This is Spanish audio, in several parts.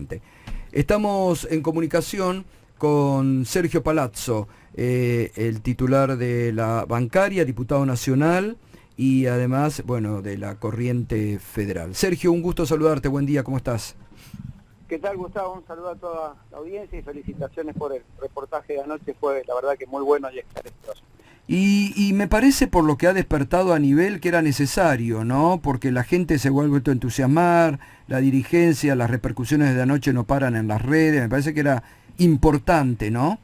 Exactamente. Estamos en comunicación con Sergio Palazzo, el titular de la bancaria, diputado nacional y además, bueno, de la Corriente Federal. Sergio, un gusto saludarte, buen día, ¿cómo estás? ¿Qué tal, Gustavo? Un saludo a toda la audiencia y felicitaciones por el reportaje de anoche, fue la verdad que muy bueno y esclarecedor. Y me parece por lo que ha despertado a nivel que era necesario, ¿no? Porque la gente se vuelve a entusiasmar, la dirigencia, las repercusiones de anoche no paran en las redes, me parece que era importante, ¿no?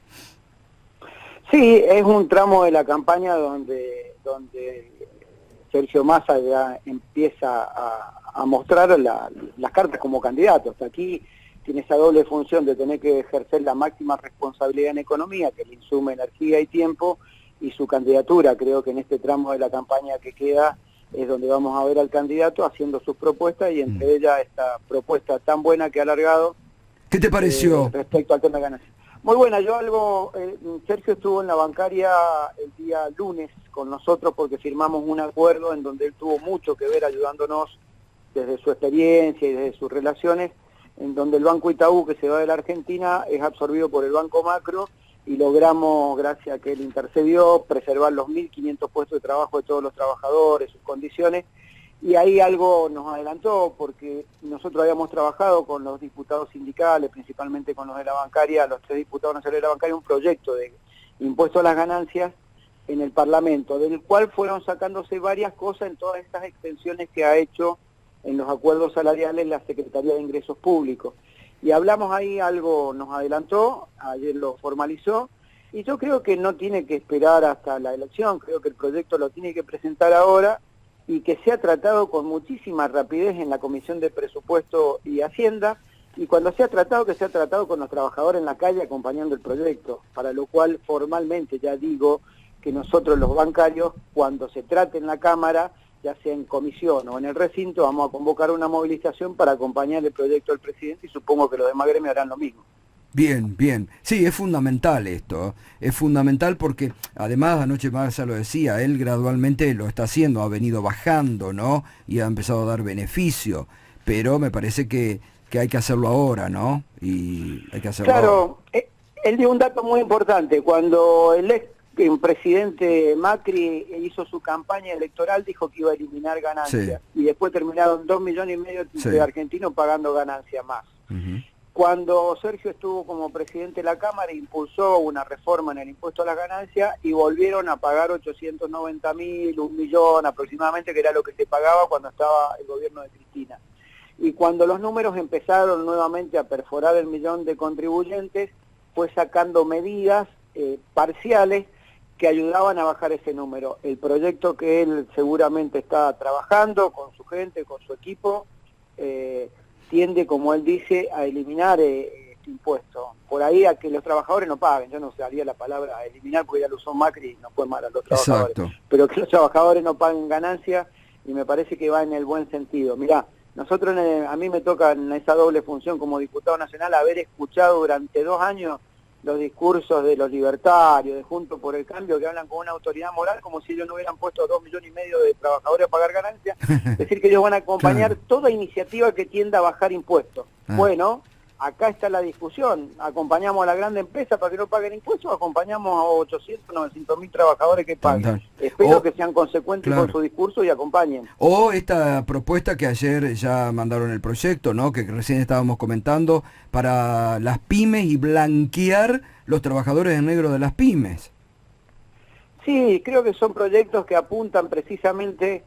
Sí, es un tramo de la campaña donde Sergio Massa ya empieza a mostrar las cartas como candidato. Hasta aquí tiene esa doble función de tener que ejercer la máxima responsabilidad en economía, que le insume energía y tiempo, y su candidatura, creo que en este tramo de la campaña que queda es donde vamos a ver al candidato haciendo sus propuestas y entre ellas esta propuesta tan buena que ha alargado. ¿Qué te pareció? Respecto al tema de ganancias. Muy buena, Sergio estuvo en la bancaria el día lunes con nosotros porque firmamos un acuerdo en donde él tuvo mucho que ver ayudándonos desde su experiencia y desde sus relaciones, en donde el Banco Itaú, que se va de la Argentina, es absorbido por el Banco Macro y logramos, gracias a que él intercedió, preservar los 1.500 puestos de trabajo de todos los trabajadores, sus condiciones, y ahí algo nos adelantó, porque nosotros habíamos trabajado con los diputados sindicales, principalmente con los de la bancaria, los 3 diputados nacionales de la bancaria, un proyecto de impuesto a las ganancias en el Parlamento, del cual fueron sacándose varias cosas en todas estas extensiones que ha hecho en los acuerdos salariales la Secretaría de Ingresos Públicos. Y hablamos ahí, algo nos adelantó, ayer lo formalizó, y yo creo que no tiene que esperar hasta la elección, creo que el proyecto lo tiene que presentar ahora y que sea tratado con muchísima rapidez en la Comisión de Presupuesto y Hacienda, y cuando sea tratado, que sea tratado con los trabajadores en la calle acompañando el proyecto, para lo cual formalmente ya digo que nosotros los bancarios, cuando se trate en la Cámara, ya sea en comisión o en el recinto, vamos a convocar una movilización para acompañar el proyecto del presidente y supongo que los demás gremios harán lo mismo. Bien, bien. Sí, es fundamental esto. Es fundamental porque, además, anoche Massa lo decía, él gradualmente lo está haciendo, ha venido bajando, ¿no? Y ha empezado a dar beneficio. Pero me parece que hay que hacerlo ahora, ¿no? Y hay que hacerlo ahora. Claro, él dio un dato muy importante. Cuando el presidente Macri hizo su campaña electoral, dijo que iba a eliminar ganancias. Sí. Y después terminaron 2,5 millones de argentinos pagando ganancias más. Cuando Sergio estuvo como presidente de la Cámara, impulsó una reforma en el impuesto a las ganancias y volvieron a pagar 890.000, 1 millón aproximadamente, que era lo que se pagaba cuando estaba el gobierno de Cristina. Y cuando los números empezaron nuevamente a perforar el 1 millón de contribuyentes, fue sacando medidas parciales que ayudaban a bajar ese número. El proyecto que él seguramente está trabajando con su gente, con su equipo, tiende, como él dice, a eliminar este impuesto. Por ahí a que los trabajadores no paguen, yo no usaría la palabra eliminar porque ya lo usó Macri y no fue mal a los trabajadores. Exacto. Pero que los trabajadores no paguen ganancias y me parece que va en el buen sentido. Mirá, nosotros, a mí me toca en esa doble función como diputado nacional haber escuchado durante 2 años los discursos de los libertarios, de Juntos por el Cambio, que hablan con una autoridad moral como si ellos no hubieran puesto 2,5 millones de trabajadores a pagar ganancias, es decir, que ellos van a acompañar toda iniciativa que tienda a bajar impuestos. Bueno, acá está la discusión, ¿acompañamos a la gran empresa para que no paguen impuestos o acompañamos a 800, 900.000 trabajadores que paguen? Espero que sean consecuentes con su discurso y acompañen. O esta propuesta que ayer ya mandaron el proyecto, ¿no? Que recién estábamos comentando, para las pymes y blanquear los trabajadores en negro de las pymes. Sí, creo que son proyectos que apuntan precisamente,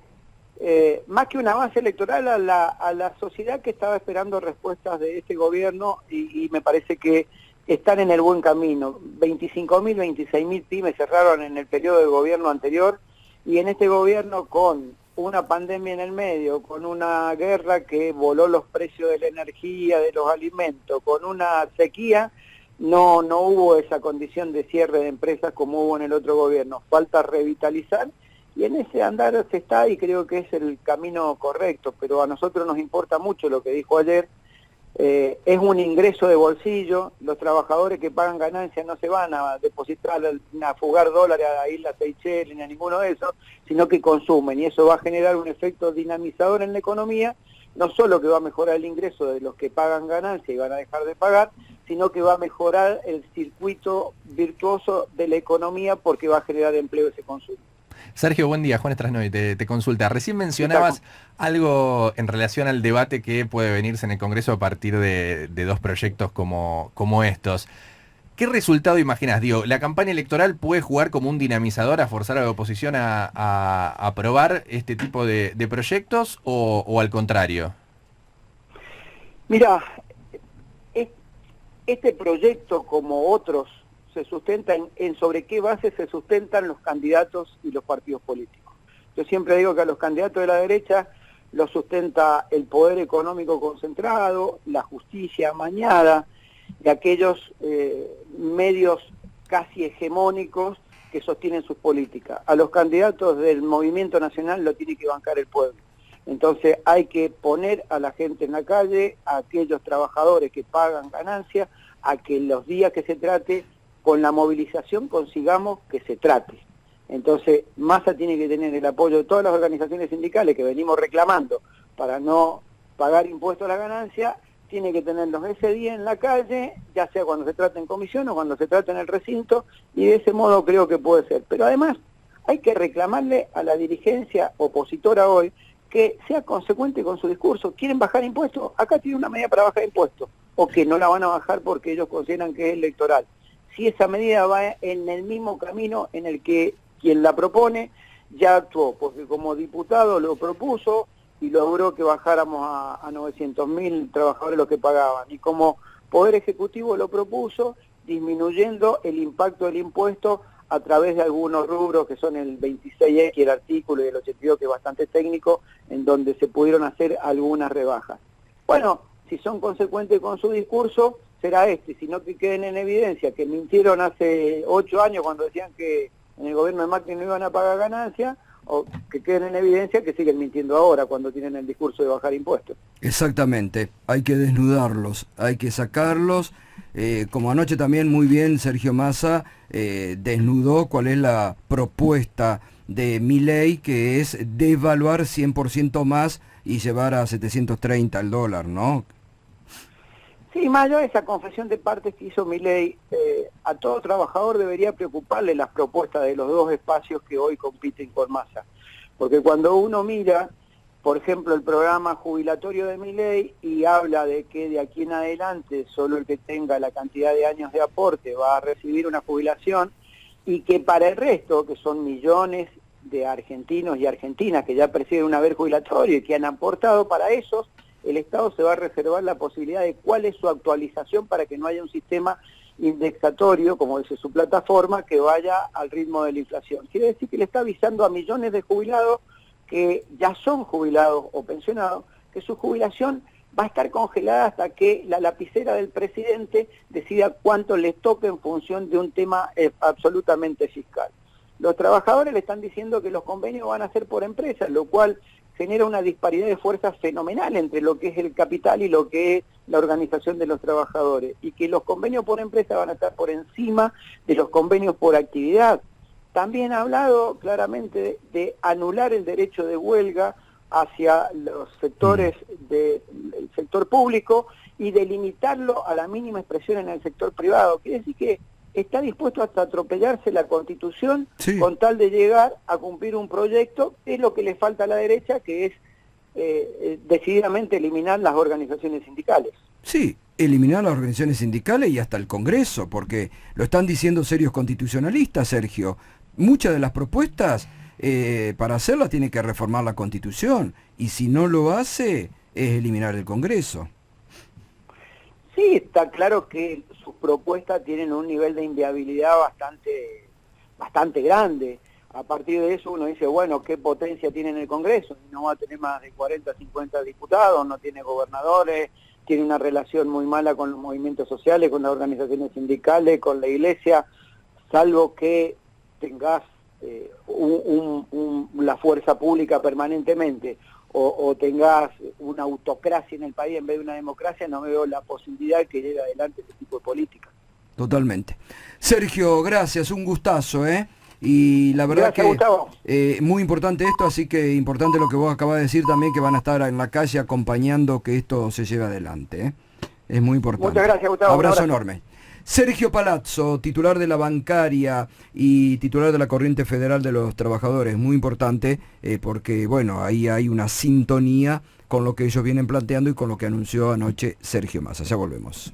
más que un avance electoral, a la sociedad que estaba esperando respuestas de este gobierno y me parece que están en el buen camino. 25.000, 26.000 pymes cerraron en el periodo de gobierno anterior y en este gobierno, con una pandemia en el medio, con una guerra que voló los precios de la energía, de los alimentos, con una sequía, no hubo esa condición de cierre de empresas como hubo en el otro gobierno. Falta revitalizar y en ese andar se está y creo que es el camino correcto, pero a nosotros nos importa mucho lo que dijo ayer. Es un ingreso de bolsillo, los trabajadores que pagan ganancias no se van a depositar, a fugar dólares a Islas Seychelles ni a ninguno de esos, sino que consumen y eso va a generar un efecto dinamizador en la economía no solo que va a mejorar el ingreso de los que pagan ganancias y van a dejar de pagar, sino que va a mejorar el circuito virtuoso de la economía porque va a generar empleo ese consumo. Sergio, buen día. Juan Strasnoy te consulta. Recién mencionabas algo en relación al debate que puede venirse en el Congreso a partir de dos proyectos como estos. ¿Qué resultado imaginas? Digo, ¿la campaña electoral puede jugar como un dinamizador a forzar a la oposición a aprobar este tipo de proyectos o al contrario? Mira, este proyecto, como otros, se sustenta en sobre qué base se sustentan los candidatos y los partidos políticos. Yo siempre digo que a los candidatos de la derecha los sustenta el poder económico concentrado, la justicia amañada, y aquellos medios casi hegemónicos que sostienen sus políticas. A los candidatos del movimiento nacional lo tiene que bancar el pueblo. Entonces hay que poner a la gente en la calle, a aquellos trabajadores que pagan ganancias, a que los días que se trate, con la movilización consigamos que se trate. Entonces Massa tiene que tener el apoyo de todas las organizaciones sindicales que venimos reclamando para no pagar impuestos a la ganancia, tiene que tenerlos ese día en la calle, ya sea cuando se trate en comisión o cuando se trate en el recinto, y de ese modo creo que puede ser. Pero además hay que reclamarle a la dirigencia opositora hoy que sea consecuente con su discurso. ¿Quieren bajar impuestos? Acá tiene una medida para bajar impuestos, o que no la van a bajar porque ellos consideran que es electoral. Si esa medida va en el mismo camino en el que quien la propone ya actuó, porque como diputado lo propuso y logró que bajáramos a 900.000 trabajadores los que pagaban, y como Poder Ejecutivo lo propuso disminuyendo el impacto del impuesto a través de algunos rubros que son el 26X, el artículo, y el 82, que es bastante técnico, en donde se pudieron hacer algunas rebajas. Bueno, si son consecuentes con su discurso, será sino que queden en evidencia que mintieron hace 8 años cuando decían que en el gobierno de Macri no iban a pagar ganancias, o que queden en evidencia que siguen mintiendo ahora cuando tienen el discurso de bajar impuestos. Exactamente, hay que desnudarlos, hay que sacarlos, como anoche también muy bien Sergio Massa desnudó cuál es la propuesta de Milei, que es devaluar 100% más y llevar a 730 el dólar, ¿no? Sí, más allá de esa confesión de partes que hizo Milei, a todo trabajador debería preocuparle las propuestas de los dos espacios que hoy compiten con Massa. Porque cuando uno mira, por ejemplo, el programa jubilatorio de Milei y habla de que de aquí en adelante solo el que tenga la cantidad de años de aporte va a recibir una jubilación, y que para el resto, que son millones de argentinos y argentinas que ya prefieren un haber jubilatorio y que han aportado, para esos el Estado se va a reservar la posibilidad de cuál es su actualización para que no haya un sistema indexatorio, como dice su plataforma, que vaya al ritmo de la inflación. Quiere decir que le está avisando a millones de jubilados que ya son jubilados o pensionados, que su jubilación va a estar congelada hasta que la lapicera del presidente decida cuánto les toca en función de un tema absolutamente fiscal. Los trabajadores le están diciendo que los convenios van a ser por empresas, lo cual genera una disparidad de fuerzas fenomenal entre lo que es el capital y lo que es la organización de los trabajadores, y que los convenios por empresa van a estar por encima de los convenios por actividad. También ha hablado claramente de anular el derecho de huelga hacia los sectores del sector público y de limitarlo a la mínima expresión en el sector privado. Quiere decir que está dispuesto hasta atropellarse la Constitución, sí, con tal de llegar a cumplir un proyecto, que es lo que le falta a la derecha, que es decididamente eliminar las organizaciones sindicales. Sí, eliminar las organizaciones sindicales y hasta el Congreso, porque lo están diciendo serios constitucionalistas, Sergio. Muchas de las propuestas, para hacerlas, tiene que reformar la Constitución, y si no lo hace, es eliminar el Congreso. Sí, está claro que sus propuestas tienen un nivel de inviabilidad bastante grande. A partir de eso uno dice, bueno, ¿qué potencia tiene en el Congreso? No va a tener más de 40, 50 diputados, no tiene gobernadores, tiene una relación muy mala con los movimientos sociales, con las organizaciones sindicales, con la iglesia, salvo que tengas la fuerza pública permanentemente, o tengas una autocracia en el país en vez de una democracia, no veo la posibilidad de que llegue adelante ese tipo de política. Totalmente. Sergio, gracias, un gustazo, Y la verdad Gracias, Gustavo. muy importante esto, así que importante lo que vos acabas de decir también, que van a estar en la calle acompañando que esto se lleve adelante. Es muy importante. Muchas gracias, Gustavo. Abrazo enorme. Sergio Palazzo, titular de la bancaria y titular de la Corriente Federal de los Trabajadores, muy importante, porque bueno, ahí hay una sintonía con lo que ellos vienen planteando y con lo que anunció anoche Sergio Massa. Ya volvemos.